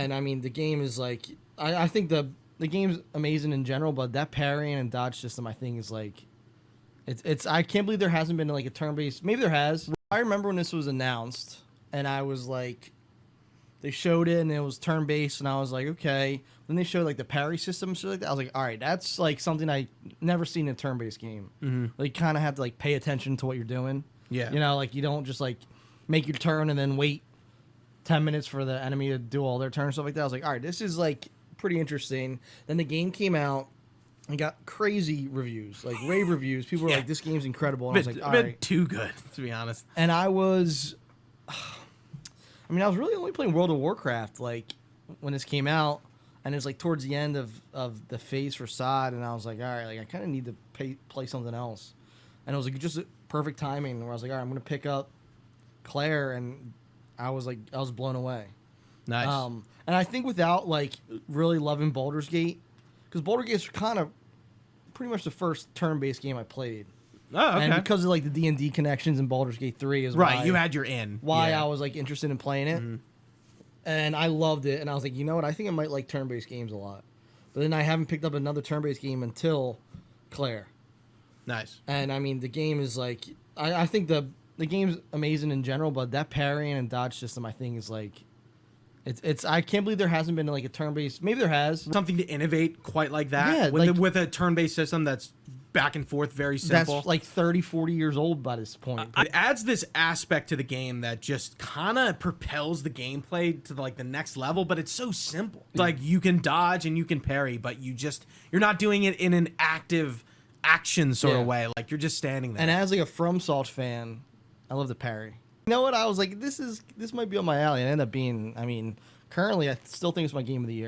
And I mean, the game is like, I think the game's amazing in general, but that parrying and dodge system, I think, is like, it's I can't believe there hasn't been like a turn-based. Maybe there has. I remember when this was announced, and I was like, they showed it and it was turn-based, and I was like, okay. Then they showed like the parry system and shit like that. I was like, all right, that's like something I never seen in a turn-based game. Mm-hmm. Like, you kind of have to like pay attention to what you're doing. Yeah. You know, like you don't just like make your turn and then wait 10 minutes for the enemy to do all their turns, stuff like that. I was like, all right, this is like pretty interesting. Then the game came out and got crazy reviews, like rave reviews. People were like, this game's incredible. And I was like, all right. Too good, to be honest. And I was, I mean, I was really only playing World of Warcraft, like, when this came out. And it was like towards the end of the phase for SOD. And I was like, all right, like I kind of need to play something else. And it was like just perfect timing where I was like, all right, I'm going to pick up Clair. And I was blown away. Nice. And I think without like really loving Baldur's Gate, because Baldur's Gate's kind of pretty much the first turn-based game I played. Oh, okay. And because of like the D&D connections in Baldur's Gate 3 is right. why, You had your in. Why yeah. I was like interested in playing it. Mm-hmm. And I loved it. And I was like, you know what? I think I might like turn-based games a lot. But then I haven't picked up another turn-based game until Clair. Nice. And I mean, the game is like, I think the game's amazing in general, but that parrying and dodge system, I think, is like, it's I can't believe there hasn't been like a turn-based. Maybe there has. Something to innovate quite like that. Yeah, with a turn-based system that's back and forth, very simple. That's like 30, 40 years old by this point. It adds this aspect to the game that just kind of propels the gameplay to like the next level, but it's so simple. Like you can dodge and you can parry, but you're not doing it in an active action sort of way. Like you're just standing there. And as like a FromSoft fan, I love the parry. You know what? I was like, this might be on my alley. And it ended up being, I mean, currently I still think it's my game of the year.